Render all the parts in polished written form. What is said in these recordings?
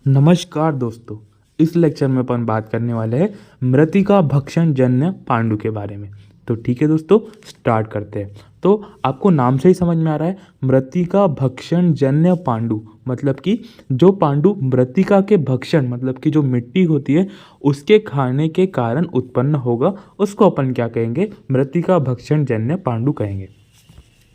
नमस्कार दोस्तों। इस लेक्चर में अपन बात करने वाले हैं मृत्तिका भक्षण जन्य पांडु के बारे में। तो ठीक है दोस्तों, स्टार्ट करते हैं। तो आपको नाम से ही समझ में आ रहा है, मृत्तिका भक्षण जन्य पांडु मतलब कि जो पांडु मृत्तिका के भक्षण मतलब कि जो मिट्टी होती है उसके खाने के कारण उत्पन्न होगा, उसको अपन क्या कहेंगे? मृत्तिका भक्षण जन्य पांडु कहेंगे।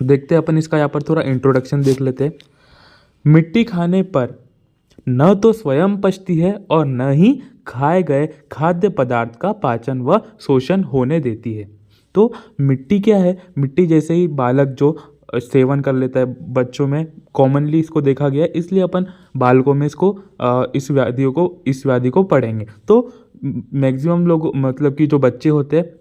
देखते हैं अपन इसका यहाँ पर थोड़ा इंट्रोडक्शन देख लेते हैं। मिट्टी खाने पर न तो स्वयं पचती है और न ही खाए गए खाद्य पदार्थ का पाचन व शोषण होने देती है। तो मिट्टी क्या है? मिट्टी जैसे ही बालक जो सेवन कर लेता है, बच्चों में कॉमनली इसको देखा गया है, इसलिए अपन बालकों में इसको इस व्याधि को पढ़ेंगे। तो मैक्सिमम लोग मतलब कि जो बच्चे होते हैं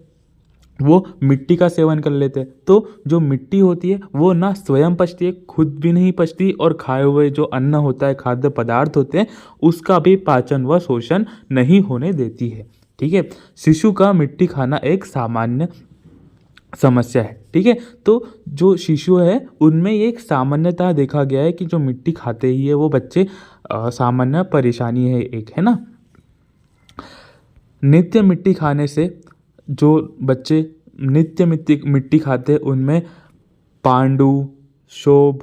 वो मिट्टी का सेवन कर लेते हैं। तो जो मिट्टी होती है वो ना स्वयं पचती है, खुद भी नहीं पचती, और खाए हुए जो अन्न होता है, खाद्य पदार्थ होते हैं, उसका भी पाचन व शोषण नहीं होने देती है। ठीक है, शिशु का मिट्टी खाना एक सामान्य समस्या है। ठीक है, तो जो शिशु है उनमें ये एक सामान्यता देखा गया है कि जो मिट्टी खाते ही है वो बच्चे सामान्य परेशानी है एक, है ना। नित्य मिट्टी खाने से जो बच्चे नित्य मिट्टी खाते हैं उनमें पांडु, शोभ,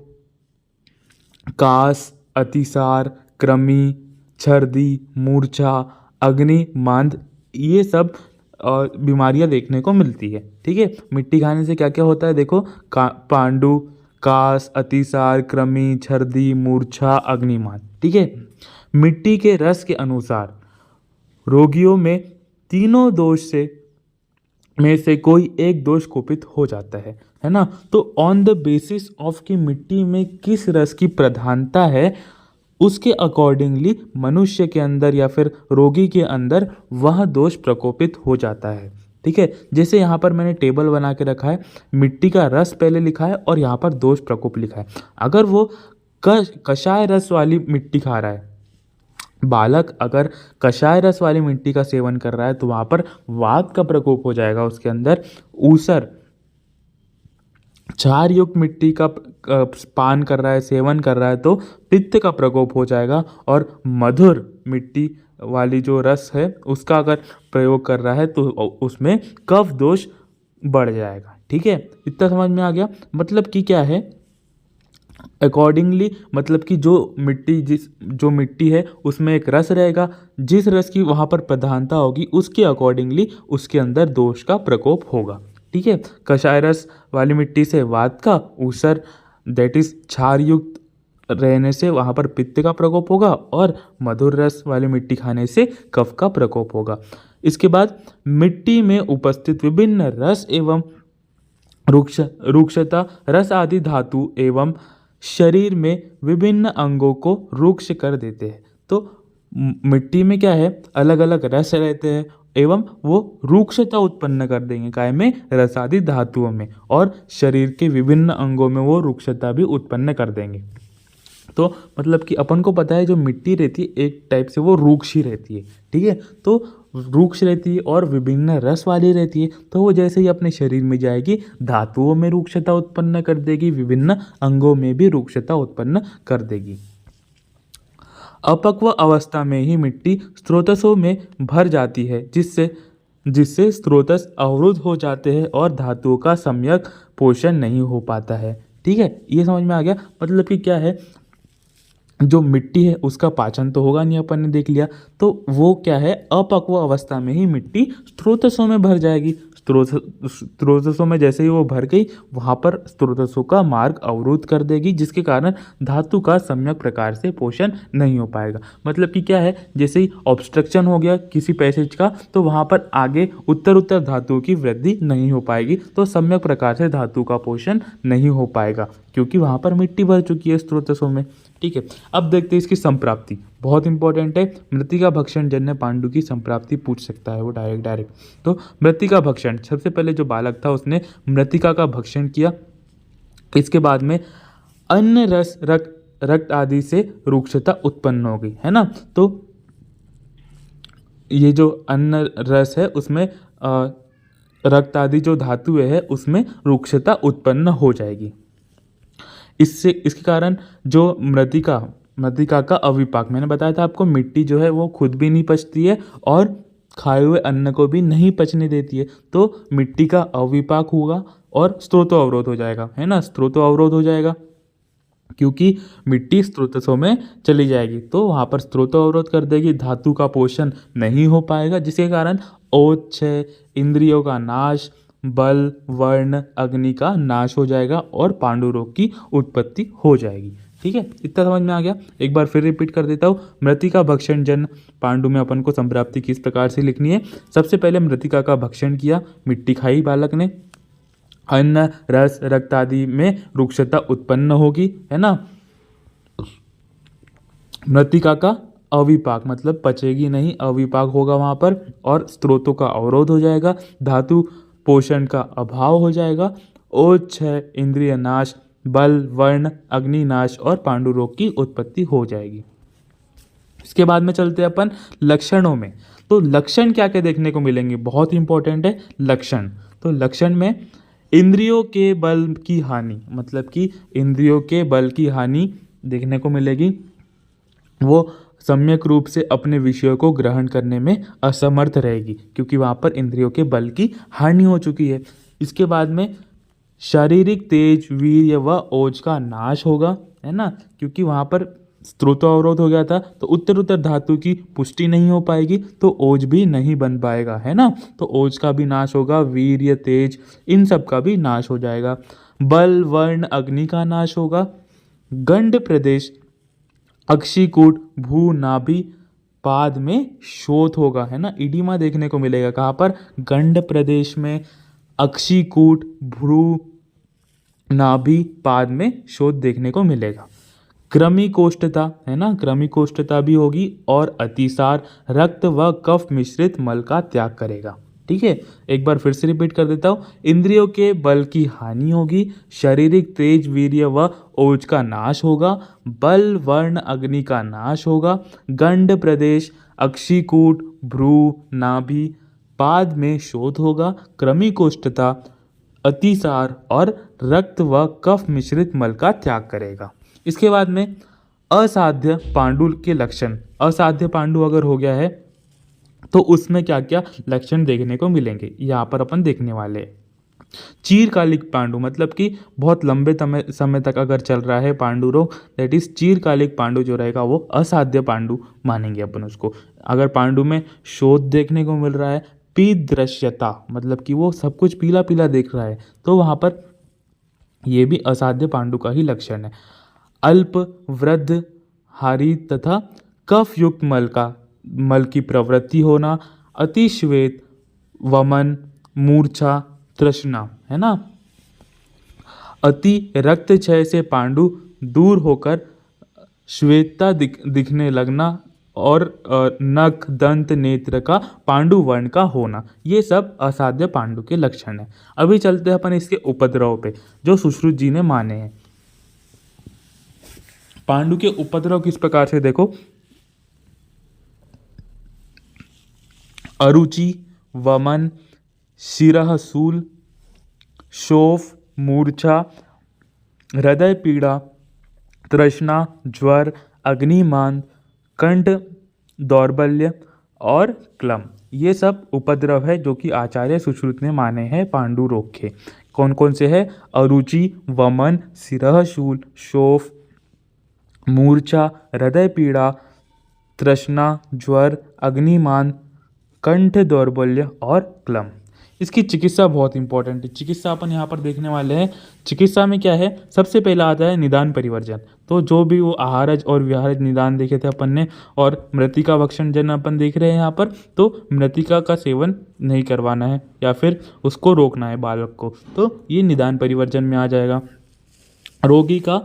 कास, अतिसार, कृमि, छर्दी, मूर्छा, अग्नि मांद, ये सब बीमारियां देखने को मिलती है। ठीक है, मिट्टी खाने से क्या क्या होता है देखो, पांडु, कास, अतिसार, कृमि, छर्दी, मूर्छा, अग्निमांद। ठीक है, मिट्टी के रस के अनुसार रोगियों में तीनों दोष में से कोई एक दोष कुपित हो जाता है ना। तो ऑन द बेसिस ऑफ कि मिट्टी में किस रस की प्रधानता है, उसके अकॉर्डिंगली मनुष्य के अंदर या फिर रोगी के अंदर वह दोष प्रकोपित हो जाता है। ठीक है, जैसे यहाँ पर मैंने टेबल बना के रखा है, मिट्टी का रस पहले लिखा है और यहाँ पर दोष प्रकोप लिखा है। अगर वो कषाय रस वाली मिट्टी खा रहा है, बालक अगर कषाय रस वाली मिट्टी का सेवन कर रहा है तो वहां पर वात का प्रकोप हो जाएगा उसके अंदर। ऊसर क्षार युक्त मिट्टी का पान कर रहा है, सेवन कर रहा है, तो पित्त का प्रकोप हो जाएगा। और मधुर मिट्टी वाली जो रस है उसका अगर प्रयोग कर रहा है तो उसमें कफ दोष बढ़ जाएगा। ठीक है, इतना समझ में आ गया। मतलब कि क्या है, अकॉर्डिंगली मतलब कि जो मिट्टी है उसमें एक रस रहेगा, जिस रस की वहाँ पर प्रधानता होगी उसके अकॉर्डिंगली उसके अंदर दोष का प्रकोप होगा। ठीक है, कषाय रस वाली मिट्टी से वात का, ऊसर दैट इज क्षार युक्त रहने से वहाँ पर पित्त का प्रकोप होगा, और मधुर रस वाली मिट्टी खाने से कफ का प्रकोप होगा। इसके बाद मिट्टी में उपस्थित विभिन्न रस एवं रुक्षता, रस आदि धातु एवं शरीर में विभिन्न अंगों को रुक्ष कर देते हैं। तो मिट्टी में क्या है, अलग अलग रस रहते हैं एवं वो रुक्षता उत्पन्न कर देंगे, काय में? रस आदि धातुओं में, और शरीर के विभिन्न अंगों में वो रुक्षता भी उत्पन्न कर देंगे। तो मतलब कि अपन को पता है जो मिट्टी रहती है एक टाइप से वो रूक्ष ही रहती है। ठीक है, तो रूक्ष रहती है और विभिन्न रस वाली रहती है, तो वो जैसे ही अपने शरीर में जाएगी धातुओं में रुक्षता उत्पन्न कर देगी, विभिन्न अंगों में भी रुक्षता उत्पन्न कर देगी। अपक्व अवस्था में ही मिट्टी स्रोतसों में भर जाती है, जिससे स्रोतस अवरुद्ध हो जाते हैं और धातुओं का सम्यक पोषण नहीं हो पाता है। ठीक है, ये समझ में आ गया। मतलब कि क्या है, जो मिट्टी है उसका पाचन तो होगा नहीं, अपन ने देख लिया, तो वो क्या है, अपक्व अवस्था में ही मिट्टी स्रोतसों में भर जाएगी। स्रोतसों में जैसे ही वो भर गई, वहाँ पर स्रोतसों का मार्ग अवरुद्ध कर देगी, जिसके कारण धातु का सम्यक प्रकार से पोषण नहीं हो पाएगा। मतलब कि क्या है, जैसे ही ऑब्स्ट्रक्शन हो गया किसी पैसेज का, तो वहाँ पर आगे उत्तर धातुओं की वृद्धि नहीं हो पाएगी, तो सम्यक प्रकार से धातु का पोषण नहीं हो पाएगा, क्योंकि वहाँ पर मिट्टी भर चुकी है स्रोतसों में। ठीक है, अब देखते हैं इसकी संप्राप्ति, बहुत इंपॉर्टेंट है। मृत्तिका भक्षण जन्य पांडु की संप्राप्ति पूछ सकता है वो डायरेक्ट। तो मृत्तिका भक्षण, सबसे पहले जो बालक था उसने मृत्तिका का भक्षण किया, इसके बाद में अन्य रस रक्त आदि से रुक्षता उत्पन्न हो गई, है ना। तो ये जो अन्य रस है उसमें रक्त आदि जो धातु है उसमें रुक्षता उत्पन्न हो जाएगी। इसके कारण जो मृत्तिका मृतिका का अविपाक, मैंने बताया था आपको मिट्टी जो है वो खुद भी नहीं पचती है और खाए हुए अन्न को भी नहीं पचने देती है, तो मिट्टी का अविपाक होगा और स्रोतो अवरोध हो जाएगा, है ना, स्रोतो अवरोध हो जाएगा क्योंकि मिट्टी स्रोतों में चली जाएगी तो वहाँ पर स्रोतो अवरोध कर देगी, धातु का पोषण नहीं हो पाएगा, जिसके कारण ओजछय, इंद्रियों का नाश, बल, वर्ण, अग्नि का नाश हो जाएगा और पांडु रोग की उत्पत्ति हो जाएगी। ठीक है, इतना समझ में आ गया। एक बार फिर रिपीट कर देता हूँ। मृतिका भक्षण जन्य पांडु में अपन को संप्राप्ति किस प्रकार से लिखनी है। सबसे पहले मृतिका का भक्षण किया, मिट्टी खाई बालक ने, अन्न, रस, रक्त आदि में रुक्षता उत्पन्न होगी, है ना। मृतिका का अविपाक मतलब पचेगी नहीं, अविपाक होगा वहाँ पर और स्रोतों का अवरोध हो जाएगा, धातु पोषण का अभाव हो जाएगा, ओजछय, इंद्रिय नाश, बल, वर्ण, अग्नि नाश और पांडु रोग की उत्पत्ति हो जाएगी। इसके बाद में चलते हैं अपन लक्षणों में। तो लक्षण क्या क्या देखने को मिलेंगे, बहुत इंपॉर्टेंट है लक्षण। तो लक्षण में इंद्रियों के बल की हानि, मतलब कि इंद्रियों के बल की हानि देखने को मिलेगी, वो सम्यक रूप से अपने विषयों को ग्रहण करने में असमर्थ रहेगी क्योंकि वहाँ पर इंद्रियों के बल की हानि हो चुकी है। इसके बाद में शारीरिक तेज, वीर्य व ओज का नाश होगा, है ना, क्योंकि वहाँ पर स्रोतो अवरोध हो गया था तो उत्तर उत्तर धातु की पुष्टि नहीं हो पाएगी तो ओज भी नहीं बन पाएगा, है ना। तो ओज का भी नाश होगा, वीर्य, तेज, इन सब का भी नाश हो जाएगा। बल, वर्ण, अग्नि का नाश होगा। गंड प्रदेश, अक्षिकूट, भू, नाभि, पाद में शोथ होगा, है ना, इडिमा देखने को मिलेगा। कहाँ पर, गंड प्रदेश में, अक्षिकूट, भ्रू, नाभि, पाद में शोथ देखने को मिलेगा। कृमि कोष्ठता, है ना, कृमि कोष्ठता भी होगी और अतिसार, रक्त व कफ मिश्रित मल का त्याग करेगा। ठीक है, एक बार फिर से रिपीट कर देता हूँ। इंद्रियों के बल की हानि होगी, शारीरिक तेज, वीर्य व ओज का नाश होगा, बल, वर्ण, अग्नि का नाश होगा, गंड प्रदेश, अक्षिकूट, भ्रू, नाभि, पाद में शोथ होगा, कृमि कोष्ठता, अतिसार और रक्त व कफ मिश्रित मल का त्याग करेगा। इसके बाद में असाध्य पांडु के लक्षण। असाध्य पांडु अगर हो गया है तो उसमें क्या क्या लक्षण देखने को मिलेंगे, यहाँ पर अपन देखने वाले हैं। चीरकालिक पांडु मतलब कि बहुत लंबे समय तक अगर चल रहा है पांडु रोग, दैट इज चीरकालिक पांडु जो रहेगा वो असाध्य पांडु मानेंगे अपन उसको। अगर पांडु में शोथ देखने को मिल रहा है, पीदृश्यता मतलब कि वो सब कुछ पीला पीला देख रहा है, तो वहाँ पर ये भी असाध्य पांडु का ही लक्षण है। अल्प, वृद्ध, हारी तथा कफ युक्त मल की प्रवृत्ति होना, अतिश्वेत, वमन, मूर्छा, तृष्णा, है ना। अति रक्तक्षय से पांडु दूर होकर श्वेतता दिखने लगना और नख, दंत, नेत्र का पांडु वर्ण का होना, ये सब असाध्य पांडु के लक्षण है। अभी चलते हैं अपन इसके उपद्रव पे जो सुश्रुत जी ने माने हैं। पांडु के उपद्रव किस प्रकार से देखो, अरुचि, वमन, शिरःशूल, शोफ, मूर्छा, हृदय पीड़ा, तृष्णा, ज्वर, अग्निमान, कंठ दौर्बल्य और क्लम, ये सब उपद्रव है जो कि आचार्य सुश्रुत ने माने हैं पांडु रोग के। कौन कौन से है, अरुचि, वमन, शिरःशूल, शोफ, मूर्छा, हृदय पीड़ा, तृष्णा, ज्वर, अग्निमान, कंठ दौर्बल्य और क्लम। इसकी चिकित्सा बहुत इंपॉर्टेंट है। चिकित्सा अपन यहाँ पर देखने वाले हैं। चिकित्सा में क्या है, सबसे पहला आता है निदान परिवर्जन। तो जो भी वो आहारज और विहारज निदान देखे थे अपन ने, और मृतिका भक्षण जन अपन देख रहे हैं यहाँ पर, तो मृतिका का सेवन नहीं करवाना है या फिर उसको रोकना है बालक को, तो ये निदान परिवर्जन में आ जाएगा। रोगी का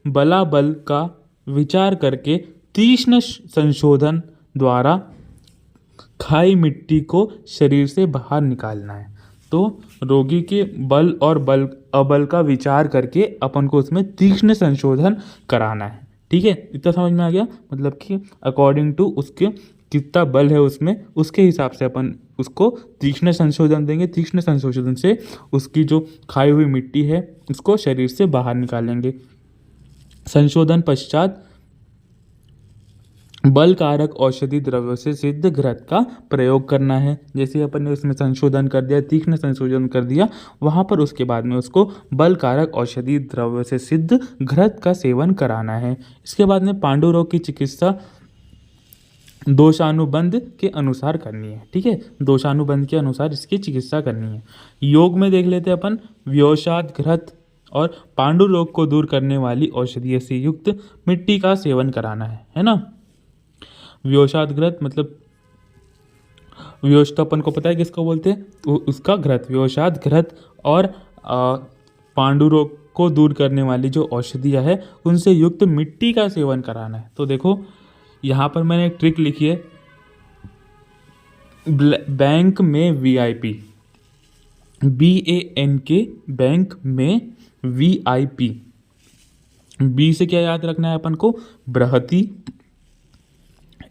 बलाबल का विचार करके तीक्ष्ण संशोधन द्वारा खाई मिट्टी को शरीर से बाहर निकालना है। तो रोगी के बल और अबल का विचार करके अपन को उसमें तीक्ष्ण संशोधन कराना है। ठीक है, इतना समझ में आ गया। मतलब कि अकॉर्डिंग टू उसके कितना बल है उसमें, उसके हिसाब से अपन उसको तीक्ष्ण संशोधन देंगे। तीक्ष्ण संशोधन से उसकी जो खाई हुई मिट्टी है उसको शरीर से बाहर निकालेंगे। संशोधन पश्चात बल कारक औषधि द्रव्यों से सिद्ध घृत का प्रयोग करना है। जैसे अपन ने उसमें संशोधन कर दिया, तीक्ष्ण संशोधन कर दिया, वहाँ पर उसके बाद में उसको बल कारक औषधि द्रव्यों से सिद्ध घृत का सेवन कराना है। इसके बाद में पांडु रोग की चिकित्सा दोषानुबंध के अनुसार करनी है। ठीक है, दोषानुबंध के अनुसार इसकी चिकित्सा करनी है। योग में देख लेते हैं अपन, व्योषाद घृत और पांडु रोग को दूर करने वाली औषधियों से युक्त मिट्टी का सेवन कराना है ना। व्योषाद घृत मतलब व्योष तो अपन को पता है किसको बोलते हैं, तो उसका घृत, व्योषाद घृत और पांडु रोग को दूर करने वाली जो औषधियाँ है उनसे युक्त मिट्टी का सेवन कराना है। तो देखो यहाँ पर मैंने एक ट्रिक लिखी है, बैंक में VIP, BANK, बैंक में VIP। बी से क्या याद रखना है अपन को, बृहति,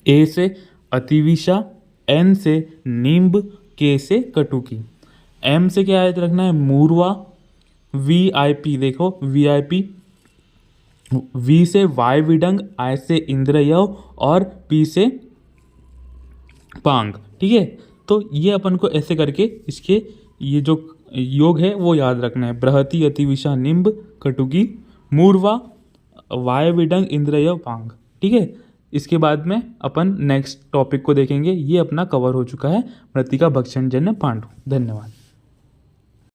ए से अतिविषा, N से नींब, K से कटुकी, M से क्या याद रखना है, मूर्वा, VIP देखो VIP, V से वायविडंग, I से इंद्रयव और P से पांग। ठीक है, तो ये अपन को ऐसे करके इसके ये जो योग है वो याद रखना है, बृहति, अतिविषा, निम्ब, कटुकी, मूर्वा, वायविडंग, इंद्रयव, पांग। ठीक है, इसके बाद में अपन नेक्स्ट टॉपिक को देखेंगे। ये अपना कवर हो चुका है मृत्तिका भक्षण जन्य पांडु। धन्यवाद।